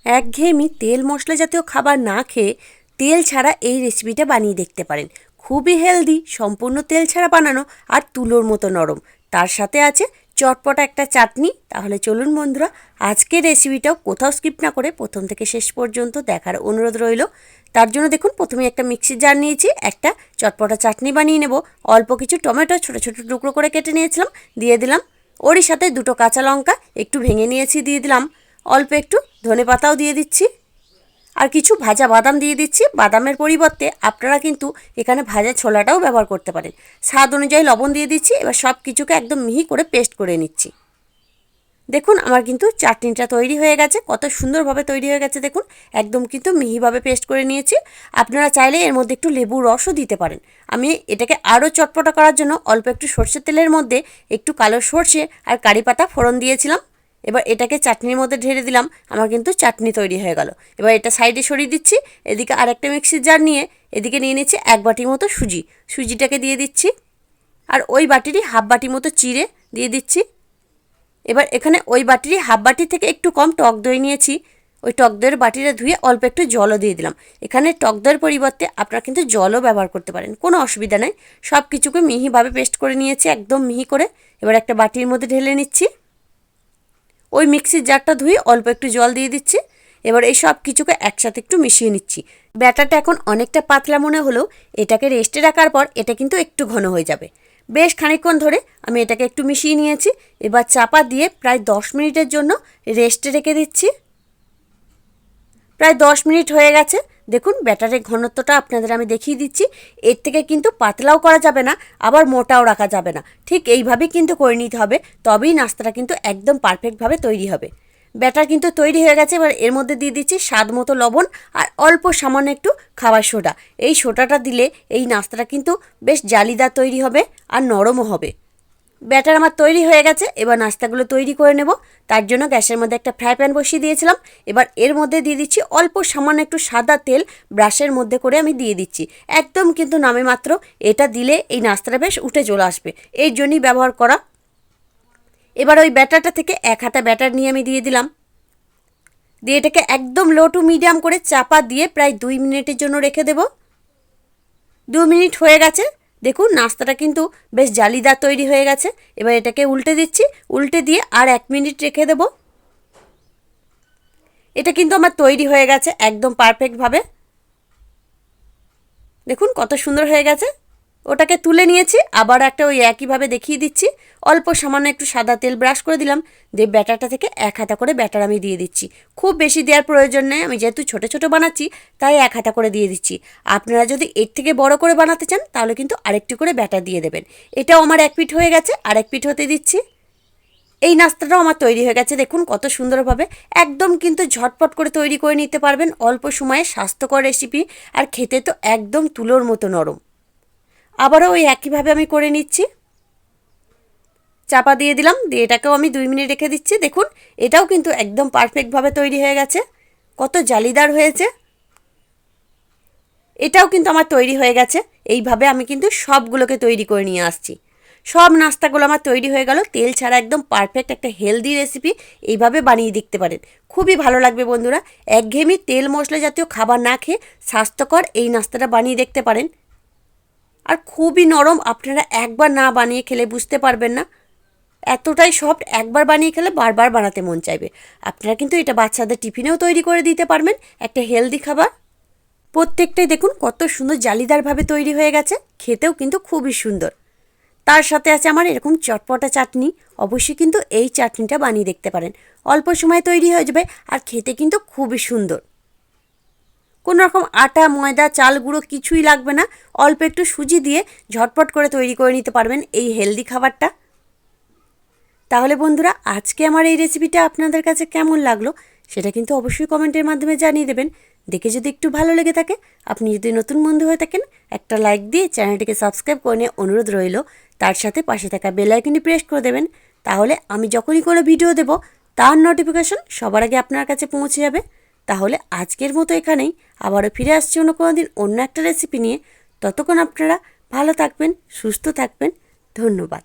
একঘেয়েমি তেল মশলা জাতীয় খাবার না খেয়ে তেল ছাড়া এই রেসিপিটা বানিয়ে দেখতে পারেন। খুবই হেলদি, সম্পূর্ণ তেল ছাড়া বানানো আর তুলোর মতো নরম। তার সাথে আছে চটপটা একটা চাটনি। তাহলে চলুন বন্ধুরা, আজকের রেসিপিটাও কোথাও স্কিপ না করে প্রথম থেকে শেষ পর্যন্ত দেখার অনুরোধ রইল। তার জন্য দেখুন, প্রথমে একটা মিক্সির জার নিয়েছি, একটা চটপটা চাটনি বানিয়ে নেব। অল্প কিছু টমেটো ছোটো ছোটো টুকরো করে কেটে নিয়েছিলাম, দিয়ে দিলাম। ওরই সাথে দুটো কাঁচা লঙ্কা একটু ভেঙে নিয়েছি, দিয়ে দিলাম। অল্প একটু ধনেপাতাও দিয়ে দিচ্ছি, আর কিছু ভাজা বাদাম দিয়ে দিচ্ছি। বাদামের পরিবর্তে আপনারা কিন্তু এখানে ভাজা ছোলাটাও ব্যবহার করতে পারেন। স্বাদ অনুযায়ী লবণ দিয়ে দিচ্ছি। এবার সব কিছুকে একদম মিহি করে পেস্ট করে নিচ্ছি। দেখুন, আমার কিন্তু চাটনিটা তৈরি হয়ে গেছে। কত সুন্দরভাবে তৈরি হয়ে গেছে দেখুন, একদম কিন্তু মিহিভাবে পেস্ট করে নিয়েছি। আপনারা চাইলে এর মধ্যে একটু লেবুর রসও দিতে পারেন। আমি এটাকে আরও চটপটা করার জন্য অল্প একটু সর্ষের তেলের মধ্যে একটু কালো সর্ষে আর কারি পাতা ফোড়ন দিয়েছিলাম। এবার এটাকে চাটনির মধ্যে ঢেলে দিলাম। আমার কিন্তু চাটনি তৈরি হয়ে গেল। এবার এটা সাইডে সরিয়ে দিচ্ছি। এদিকে আরেকটা মিক্সির জার নিয়ে এদিকে নিয়ে নিচ্ছি 1 বাটি মতো সুজিটাকে দিয়ে দিচ্ছি, আর ওই বাটিরই হাফ বাটি মতো চিড়ে দিয়ে দিচ্ছি। এবার এখানে ওই বাটিরই হাফ বাটি থেকে একটু কম টক দই নিয়েছি। ওই টক দইয়ের বাটিটা ধুয়ে অল্প একটু জলও দিয়ে দিলাম। এখানে টক দইয়ের পরিবর্তে আপনারা কিন্তু জলও ব্যবহার করতে পারেন, কোনো অসুবিধা নেই। সব কিছুকে মিহিভাবে পেস্ট করে নিয়েছি, একদম মিহি করে। এবার একটা বাটির মধ্যে ঢেলে নিচ্ছি। ওই মিক্সির জারটা ধুয়ে অল্প একটু জল দিয়ে দিচ্ছি। এবার এই সব কিছুকে একসাথে একটু মিশিয়ে নিচ্ছি। ব্যাটারটা এখন অনেকটা পাতলা মনে হলেও এটাকে রেস্টে রাখার পর এটা কিন্তু একটু ঘন হয়ে যাবে। বেশ খানিকক্ষণ ধরে আমি এটাকে একটু মিশিয়ে নিয়েছি। এবার চাপা দিয়ে প্রায় 10 মিনিটের জন্য রেস্টে রেখে দিচ্ছি। প্রায় 10 মিনিট হয়ে গেছে। দেখুন, ব্যাটারের ঘনত্বটা আপনাদের আমি দেখিয়ে দিচ্ছি। এর থেকে কিন্তু পাতলাও করা যাবে না, আবার মোটাও রাখা যাবে না। ঠিক এইভাবেই কিন্তু করে নিতে হবে, তবেই নাস্তাটা কিন্তু একদম পারফেক্টভাবে তৈরি হবে। ব্যাটার কিন্তু তৈরি হয়ে গেছে। এবার এর মধ্যে দিয়ে দিচ্ছি স্বাদ মতো লবণ আর অল্প সামান্য একটু খাবার সোডা। এই সোডাটা দিলে এই নাস্তাটা কিন্তু বেশ জালিদার তৈরি হবে আর নরমও হবে। ব্যাটার আমার তৈরি হয়ে গেছে। এবার নাস্তাগুলো তৈরি করে নেব। তার জন্য গ্যাসের মধ্যে একটা ফ্রাই প্যান বসিয়ে দিয়েছিলাম। এবার এর মধ্যে দিয়ে দিচ্ছি অল্প সামান্য একটু সাদা তেল, ব্রাশের মধ্যে করে আমি দিয়ে দিচ্ছি। একদম কিন্তু নামে মাত্র। এটা দিলে এই নাস্তাটা বেশ উঠে চলে আসবে, এই জন্যই ব্যবহার করা। এবার ওই ব্যাটারটা থেকে 1 হাতা ব্যাটার নিয়ে আমি দিয়ে দিলাম। দিয়ে এটাকে একদম লো টু মিডিয়াম করে চাপা দিয়ে প্রায় 2 মিনিটের জন্য রেখে দেব। 2 মিনিট হয়ে গেছে। দেখুন, নাস্তাটা কিন্তু বেশ জালিদার তৈরি হয়ে গেছে। এবার এটাকে উল্টে দিচ্ছি। উল্টে দিয়ে আর 1 মিনিট রেখে দেব। এটা কিন্তু আমার তৈরি হয়ে গেছে একদম পারফেক্টভাবে। দেখুন কত সুন্দর হয়ে গেছে। ওটাকে তুলে নিয়েছি। আবার একটা ওই একইভাবে দেখিয়ে দিচ্ছি। অল্প সামান্য একটু সাদা তেল ব্রাশ করে দিলাম। দিয়ে ব্যাটারটা থেকে 1 হাতা করে ব্যাটার আমি দিয়ে দিচ্ছি। খুব বেশি দেওয়ার প্রয়োজন নেই, আমি যেহেতু ছোটো ছোটো বানাচ্ছি তাই 1 হাতা করে দিয়ে দিচ্ছি। আপনারা যদি এর থেকে বড় করে বানাতে চান তাহলে কিন্তু আরেকটু করে ব্যাটার দিয়ে দেবেন। এটাও আমার 1 পিঠ হয়ে গেছে, আর 1 পিঠ হতে দিচ্ছি। এই নাস্তাটাও আমার তৈরি হয়ে গেছে। দেখুন কত সুন্দরভাবে, একদম কিন্তু ঝটপট করে তৈরি করে নিতে পারবেন। অল্প সময়ে স্বাস্থ্যকর রেসিপি, আর খেতে তো একদম তুলোর মতো নরম। আবারও ওই একইভাবে আমি করে নিচ্ছি। চাপা দিয়ে দিলাম। দিয়ে এটাকেও আমি 2 মিনিট রেখে দিচ্ছি। দেখুন, এটাও কিন্তু একদম পারফেক্টভাবে তৈরি হয়ে গেছে। কত জালিদার হয়েছে। এটাও কিন্তু আমার তৈরি হয়ে গেছে। এইভাবে আমি কিন্তু সবগুলোকে তৈরি করে নিয়ে আসছি। সব নাস্তাগুলো আমার তৈরি হয়ে গেল। তেল ছাড়া একদম পারফেক্ট একটা হেলদি রেসিপি এইভাবে বানিয়ে দেখতে পারেন। খুবই ভালো লাগবে বন্ধুরা। একঘেয়েমি তেল মশলা জাতীয় খাবার না খেয়ে স্বাস্থ্যকর এই নাস্তাটা বানিয়ে দেখতে পারেন। আর খুবই নরম, আপনারা একবার না বানিয়ে খেলে বুঝতে পারবেন না। এতটাই সফট, একবার বানিয়ে খেলে বারবার বানাতে মন চাইবে। আপনারা কিন্তু এটা বাচ্চাদের টিফিনেও তৈরি করে দিতে পারবেন, একটা হেলদি খাবার। প্রত্যেকটাই দেখুন কত সুন্দর জালিদারভাবে তৈরি হয়ে গেছে। খেতেও কিন্তু খুবই সুন্দর। তার সাথে আছে আমার এরকম চটপটা চাটনি। অবশ্যই কিন্তু এই চাটনিটা বানিয়ে দেখতে পারেন। অল্প সময়ে তৈরি হয়ে যাবে, আর খেতে কিন্তু খুবই সুন্দর। কোনো রকম আটা, ময়দা, চাল গুঁড়ো কিছুই লাগবে না। অল্প একটু সুজি দিয়ে ঝটপট করে তৈরি করে নিতে পারবেন এই হেলদি খাবারটা। তাহলে বন্ধুরা, আজকে আমার এই রেসিপিটা আপনাদের কাছে কেমন লাগলো সেটা কিন্তু অবশ্যই কমেন্টের মাধ্যমে জানিয়ে দেবেন। দেখে যদি একটু ভালো লেগে থাকে, আপনি যদি নতুন বন্ধু হয়ে থাকেন, একটা লাইক দিয়ে চ্যানেলটিকে সাবস্ক্রাইব করে নিয়ে অনুরোধ রইল। তার সাথে পাশে থাকা বেল আইকনটি প্রেস করে দেবেন। তাহলে আমি যখনই কোনো ভিডিও দেব তার নোটিফিকেশন সবার আগে আপনার কাছে পৌঁছে যাবে। তাহলে আজকের মতো এখানেই। আবারও ফিরে আসছি অন্য কোনো দিন অন্য একটা রেসিপি নিয়ে। ততক্ষণ আপনারা ভালো থাকবেন, সুস্থ থাকবেন। ধন্যবাদ।